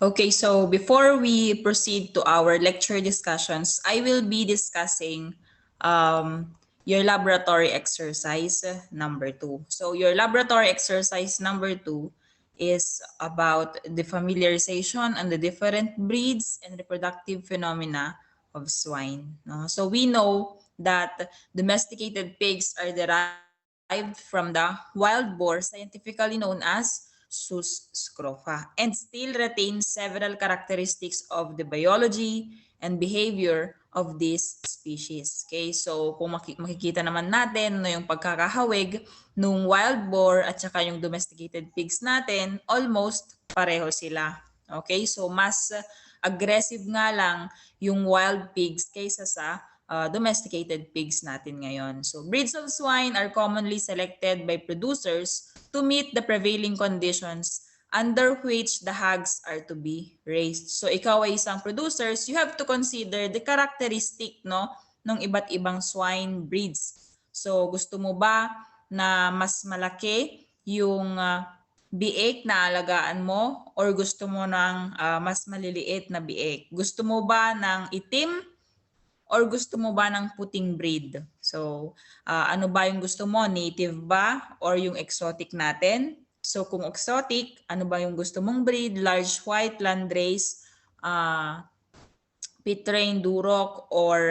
Okay, so before we proceed to our lecture discussions, I will be discussing your laboratory exercise number 2. So your laboratory exercise number 2 is about the familiarization and the different breeds and reproductive phenomena of swine. No? So we know that domesticated pigs are derived from the wild boar, scientifically known as Sus scrofa, and still retain several characteristics of the biology and behavior of this species. Okay, so kung makikita naman natin no, yung pagkakahawig nung wild boar at saka yung domesticated pigs natin, almost pareho sila. Okay, so mas aggressive nga lang yung wild pigs kaysa sa domesticated pigs natin ngayon. So breeds of swine are commonly selected by producers to meet the prevailing conditions under which the hogs are to be raised. So ikaw ay isang producers, you have to consider the characteristic no ng iba't ibang swine breeds. So gusto mo ba na mas malaki yung biik na alagaan mo or gusto mo ng mas maliliit na biik? Gusto mo ba ng itim or gusto mo ba ng puting breed? So, ano ba yung gusto mo? Native ba or yung exotic natin? So, kung exotic, ano ba yung gusto mong breed? Large white, landrace, Pitrain Duroc, or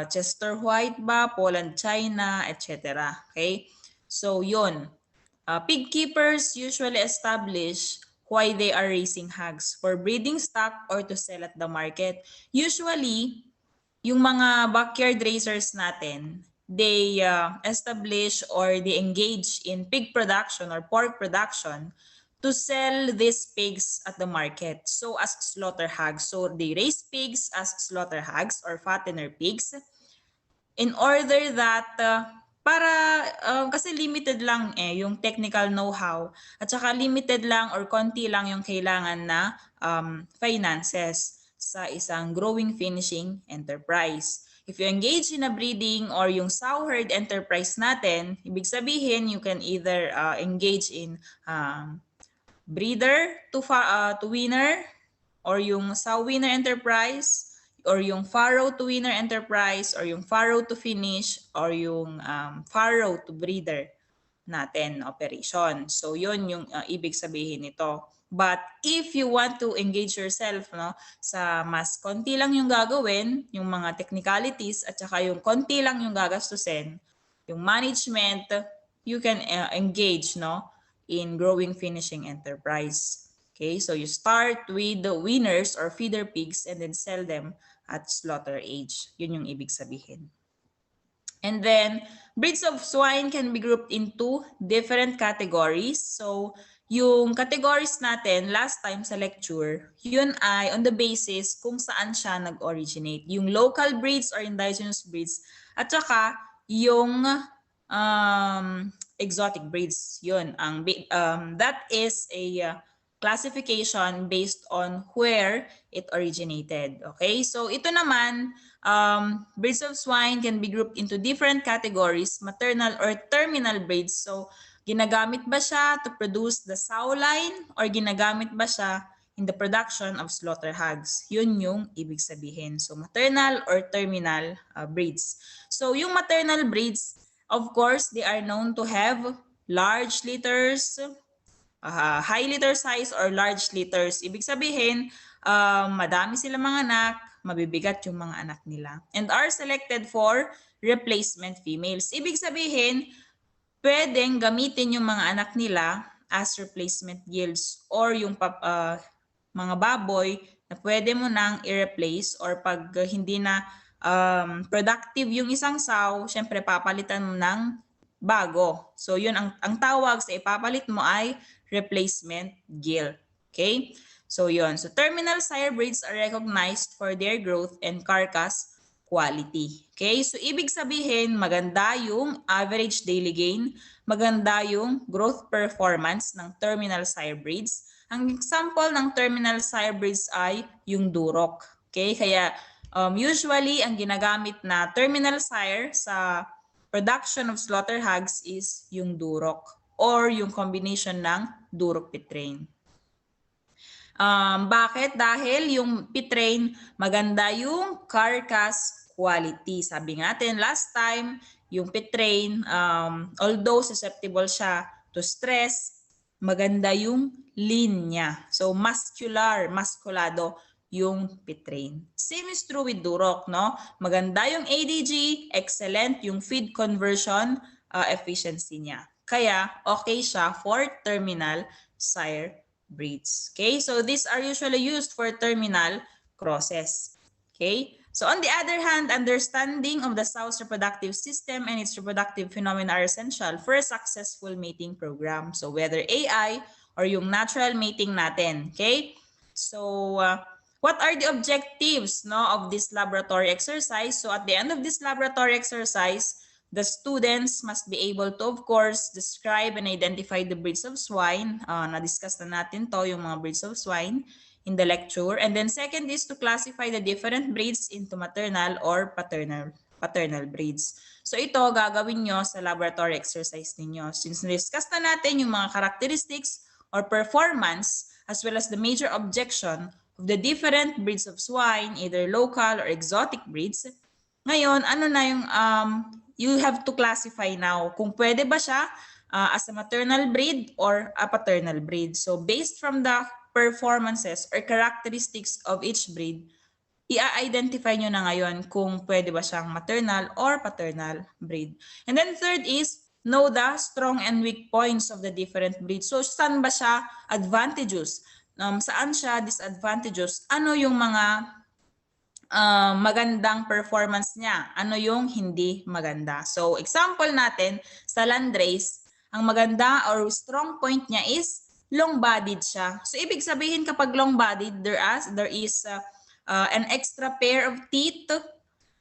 Chester White ba, Poland China, etc. Okay? So, yun. Pig keepers usually establish why they are raising hogs for breeding stock or to sell at the market. Usually, yung mga backyard raisers natin, they establish or they engage in pig production or pork production to sell these pigs at the market. So as slaughter hogs. So they raise pigs as slaughter hogs or fattener pigs in order that para kasi limited lang yung technical know-how at saka limited lang or konti lang yung kailangan na finances sa isang growing finishing enterprise. If you engage in a breeding or yung sow herd enterprise natin, ibig sabihin you can either engage in breeder to winner or yung sow winner enterprise or yung farrow to winner enterprise or yung farrow to finish or yung farrow to breeder natin operation. So yun yung ibig sabihin nito. But if you want to engage yourself no sa mas konti lang yung gagawin, yung mga technicalities at saka yung konti lang yung gagastusin, yung management, you can engage no in growing finishing enterprise. Okay, so you start with the winners or feeder pigs and then sell them at slaughter age. Yun yung ibig sabihin. And then, breeds of swine can be grouped into different categories. So, yung categories natin last time sa lecture, yun ay on the basis kung saan siya nag-originate. Yung local breeds or indigenous breeds at saka yung exotic breeds. Yun, that is a classification based on where it originated. Okay, so ito naman, breeds of swine can be grouped into different categories, maternal or terminal breeds. So, ginagamit ba siya to produce the sow line or ginagamit ba siya in the production of slaughter hogs? Yun yung ibig sabihin. So, maternal or terminal breeds. So, yung maternal breeds, of course, they are known to have large litters, high litter size or large litters. Ibig sabihin, madami silang mga anak, mabibigat yung mga anak nila. And are selected for replacement females. Ibig sabihin, pwedeng gamitin yung mga anak nila as replacement gills or yung mga baboy na pwede mo nang i-replace or pag hindi na productive yung isang sow, syempre papalitan mo ng bago. So yun ang tawag sa ipapalit mo ay replacement gill. Okay? So yun. So terminal sire breeds are recognized for their growth and carcass quality. Okay? So ibig sabihin maganda yung average daily gain, maganda yung growth performance ng terminal sire breeds. Ang example ng terminal sire breeds ay yung Duroc. Okay? Kaya usually ang ginagamit na terminal sire sa production of slaughter hogs is yung Duroc or yung combination ng Duroc Pitrain. Bakit? Dahil yung pitrain, maganda yung carcass quality. Sabi natin last time, yung pitrain, although susceptible siya to stress, maganda yung lean niya. So musculado yung pitrain. Same is true with durok, no? Maganda yung ADG, excellent yung feed conversion efficiency niya. Kaya okay siya for terminal sire breeds. Okay, so these are usually used for terminal crosses. Okay, so on the other hand, understanding of the sow's reproductive system and its reproductive phenomena are essential for a successful mating program. So whether AI or yung natural mating natin. Okay, so what are the objectives, no, of this laboratory exercise? So at the end of this laboratory exercise, the students must be able to, of course, describe and identify the breeds of swine. Na-discuss na natin to, yung mga breeds of swine in the lecture. And then second is to classify the different breeds into maternal or paternal breeds. So ito gagawin nyo sa laboratory exercise ninyo. Since na-discuss na natin yung mga characteristics or performance as well as the major objection of the different breeds of swine, either local or exotic breeds, ngayon, ano na yung you have to classify now kung pwede ba siya as a maternal breed or a paternal breed. So based from the performances or characteristics of each breed, i-identify nyo na ngayon kung pwede ba siyang maternal or paternal breed. And then third is, know the strong and weak points of the different breeds. So saan ba siya advantageous? Saan siya disadvantageous? Ano yung mga magandang performance niya? Ano yung hindi maganda? So example natin, sa landrace, ang maganda or strong point niya is long-bodied siya. So ibig sabihin kapag long-bodied, there is an extra pair of teeth.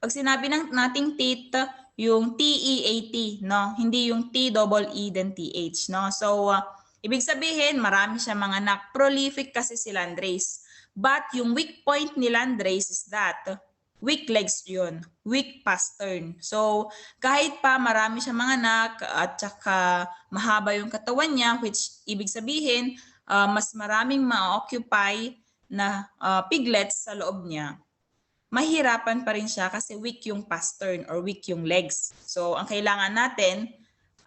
Pag sinabi nating teeth, yung T-E-A-T, no? Hindi yung T-double-E then T-H, no? So ibig sabihin, marami siya mga anak. Prolific kasi si landrace. But yung weak point ni landrace is that weak legs yun, weak pastern. So kahit pa marami siya mga anak at saka mahaba yung katawan niya, which ibig sabihin mas maraming ma-occupy na piglets sa loob niya, mahirapan pa rin siya kasi weak yung pastern or weak yung legs. So ang kailangan natin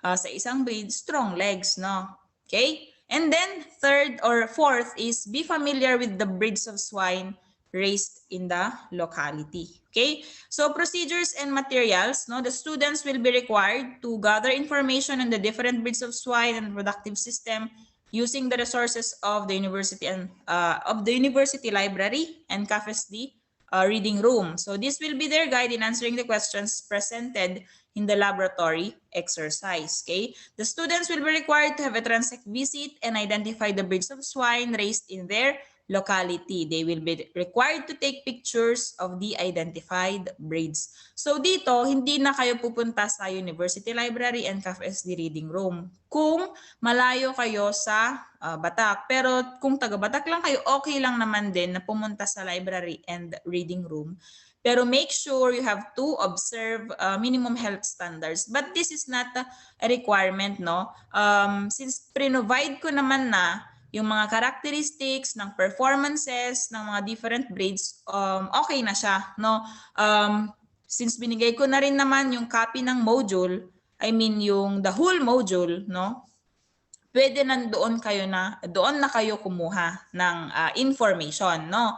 sa isang breed, strong legs, no? Okay? And then third or fourth is be familiar with the breeds of swine raised in the locality. Okay? So procedures and materials, no? The students will be required to gather information on the different breeds of swine and reproductive system using the resources of the university and of the university library and CAFSD reading room. So this will be their guide in answering the questions presented in the laboratory exercise. Okay, the students will be required to have a transect visit and identify the breeds of swine raised in their locality. They will be required to take pictures of the identified breeds. So dito, hindi na kayo pupunta sa University Library and CAFSD Reading Room kung malayo kayo sa Batak. Pero kung taga Batak lang kayo, okay lang naman din na pumunta sa library and reading room. Pero make sure you have to observe minimum health standards. But this is not a requirement, no? Since pre-provide ko naman na yung mga characteristics ng performances ng mga different breeds, okay na siya, no? Since binigay ko na rin naman yung copy ng module, I mean yung the whole module, no? Pwede nandoon kayo na, doon na kayo kumuha ng information, no?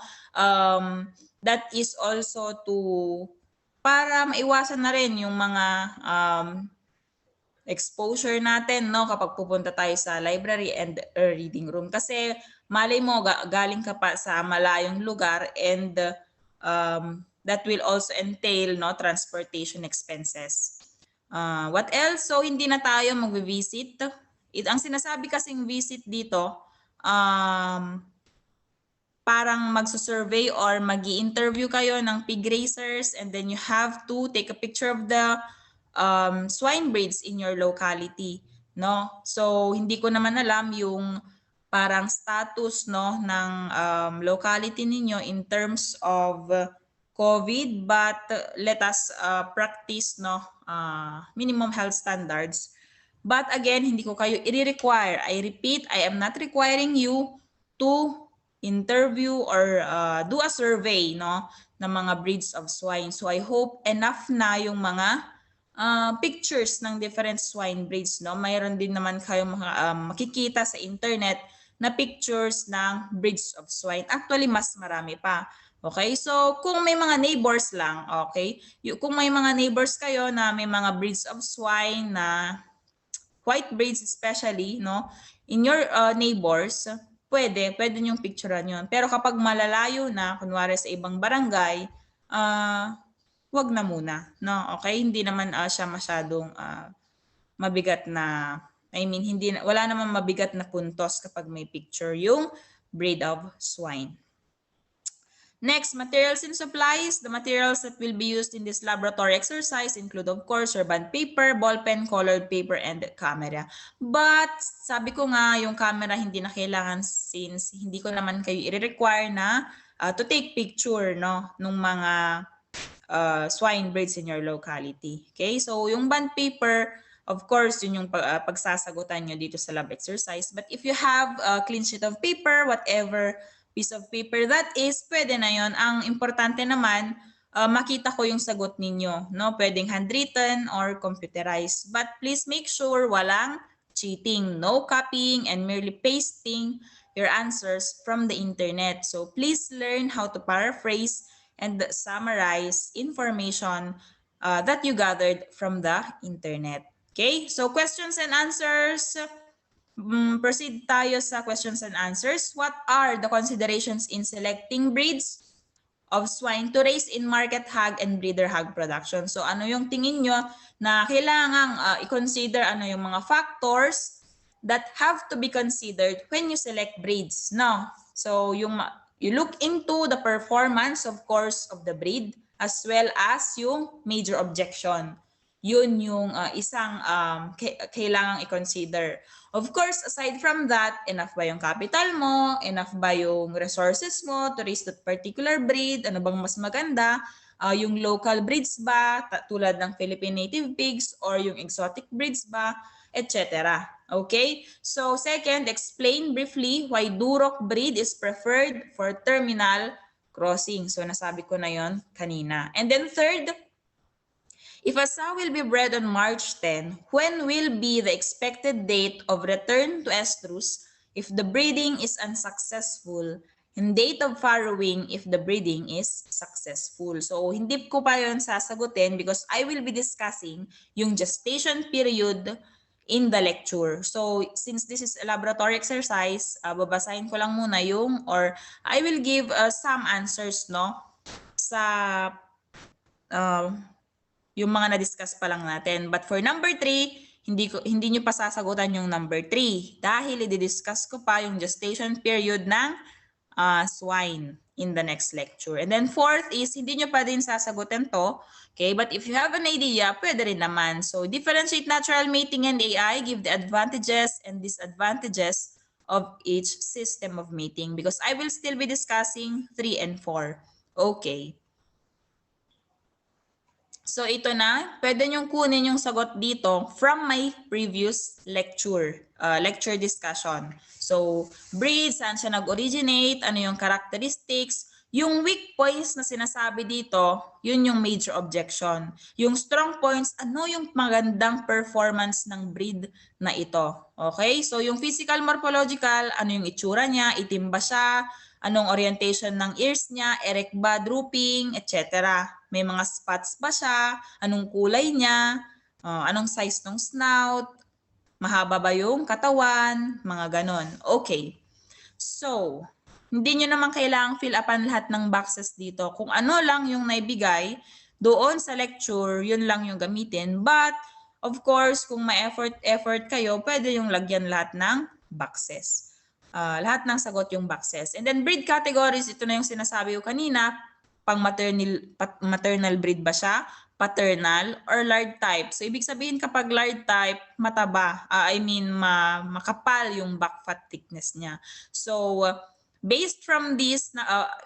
That is also to, para maiwasan na rin yung mga exposure natin, no, kapag pupunta tayo sa library and reading room. Kasi malay mo, galing ka pa sa malayong lugar and that will also entail, no, transportation expenses. What else? So hindi na tayo mag-visit. Ang sinasabi kasing visit dito, parang magsusurvey or mag-i-interview kayo ng pig racers and then you have to take a picture of the swine breeds in your locality, no? So hindi ko naman alam yung parang status, no, ng locality ninyo in terms of COVID, but let us practice, no, minimum health standards. But again, hindi ko kayo i-require. I repeat, I am not requiring you to interview or do a survey, no, ng mga breeds of swine. So I hope enough na yung mga pictures ng different swine breeds, no. Mayroon din naman kayong mga makikita sa internet na pictures ng breeds of swine. Actually, mas marami pa. Okay? So, kung may mga neighbors lang, okay? Kung may mga neighbors kayo na may mga breeds of swine na white breeds especially, no, in your neighbors, pwede niyong picturean yun. Pero kapag malalayo na, kunwari sa ibang barangay, wag na muna, no? Okay? Hindi naman siya masyadong mabigat na, I mean, wala namang mabigat na puntos kapag may picture yung breed of swine. Next, materials and supplies. The materials that will be used in this laboratory exercise include, of course, your bond paper, ball pen, colored paper, and camera. But, sabi ko nga, yung camera hindi na kailangan since hindi ko naman kayo i-require na to take picture, no, nung mga swine breeds in your locality. Okay? So, yung bond paper, of course, yun yung pagsasagutan nyo dito sa lab exercise. But if you have a clean sheet of paper, whatever piece of paper that is, pwede na yon. Ang importante naman, makita ko yung sagot ninyo. No? Pwedeng handwritten or computerized. But please make sure walang cheating, no copying, and merely pasting your answers from the internet. So please learn how to paraphrase and summarize information that you gathered from the internet. Okay? So questions and answers. Proceed tayo sa questions and answers. What are the considerations in selecting breeds of swine to raise in market hog and breeder hog production? So ano yung tingin nyo na kailangang i-consider, ano yung mga factors that have to be considered when you select breeds? No? So you look into the performance, of course, of the breed as well as yung major objection. Yun yung isang kailangang i-consider. Of course, aside from that, enough ba yung capital mo? Enough ba yung resources mo to raise that particular breed? Ano bang mas maganda? Yung local breeds ba? Tulad ng Philippine native pigs or yung exotic breeds ba? Etc. Okay? So, second, explain briefly why Duroc breed is preferred for terminal crossing. So, nasabi ko na yon kanina. And then third, if a sow will be bred on March 10, when will be the expected date of return to estrus if the breeding is unsuccessful, and date of farrowing if the breeding is successful? So, hindi ko pa yun sasagutin because I will be discussing yung gestation period in the lecture. So, since this is a laboratory exercise, babasahin ko lang muna or I will give some answers, no, sa yung mga na-discuss pa lang natin. But for number 3, hindi nyo pa sasagutan yung number 3 dahil i-discuss ko pa yung gestation period ng swine in the next lecture. And then fourth is, hindi nyo pa din sasagutin to. Okay, but if you have an idea, pwede rin naman. So, differentiate natural mating and AI, give the advantages and disadvantages of each system of mating because I will still be discussing 3 and 4. Okay. So ito na, pwede nyong kunin yung sagot dito from my previous lecture discussion. So breed, saan siya nag-originate, ano yung characteristics, yung weak points na sinasabi dito, yun yung major objection. Yung strong points, ano yung magandang performance ng breed na ito. Okay? So yung physical morphological, ano yung itsura niya, itim ba siya, anong orientation ng ears niya, erect ba, drooping, etc. May mga spots ba siya, anong kulay niya, anong size ng snout, mahaba ba yung katawan, mga ganon. Okay. So, hindi nyo naman kailangang fill upan lahat ng boxes dito. Kung ano lang yung naibigay, doon sa lecture, yun lang yung gamitin. But, of course, kung may effort kayo, pwede yung lagyan lahat ng boxes. Lahat ng sagot yung boxes. And then breed categories, ito na yung sinasabi ko kanina, pang maternal breed ba siya, paternal, or lard type. So ibig sabihin kapag lard type, mataba, makapal yung back fat thickness niya. So based from this,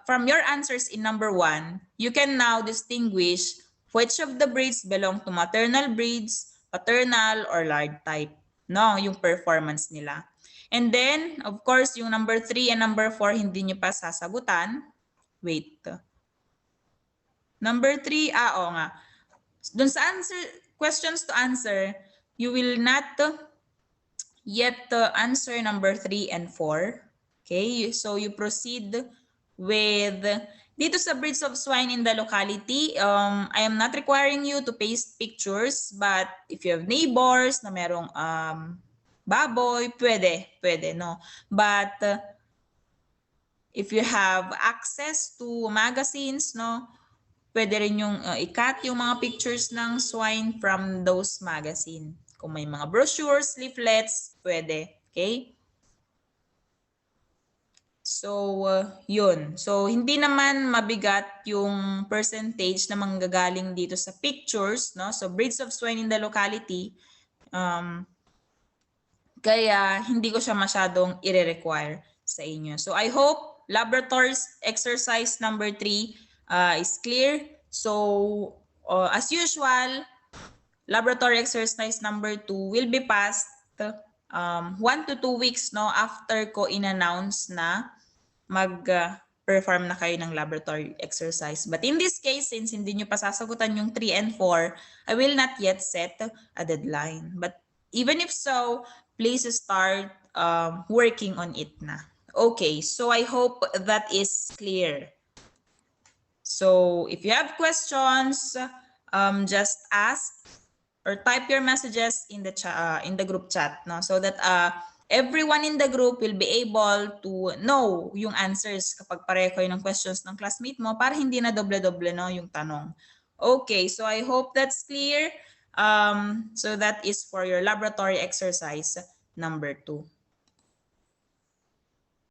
from your answers in number 1, you can now distinguish which of the breeds belong to maternal breeds, paternal, or lard type. No, yung performance nila. And then, of course, yung number 3 and number 4, hindi nyo pa sasagutan. Wait. Number 3, oo nga. Dun sa questions to answer, you will not yet answer number 3 and 4. Okay, so you proceed with, dito sa breeds of swine in the locality, I am not requiring you to paste pictures, but if you have neighbors na merong baboy, pwede, no? But if you have access to magazines, no, pwede rin yung i-cut yung mga pictures ng swine from those magazine. Kung may mga brochures, leaflets, pwede. Okay? So, yun. So, hindi naman mabigat yung percentage na manggagaling dito sa pictures, no? So, breeds of swine in the locality, kaya hindi ko siya masyadong i-require sa inyo. So, I hope laboratories exercise number 3 is clear. So, as usual, laboratory exercise number 2 will be passed 1 to 2 weeks, no, after ko in-announce na mag-perform na kayo ng laboratory exercise. But in this case, since hindi nyo pa sasagutan yung 3 and 4, I will not yet set a deadline. But even if so, please start working on it na. Okay, so I hope that is clear. So if you have questions, just ask or type your messages in the group chat, no, so that everyone in the group will be able to know yung answers kapag pareho kayo ng questions ng classmate mo para hindi na doble-doble, no, yung tanong. Okay, so I hope that's clear. So that is for your laboratory exercise number 2.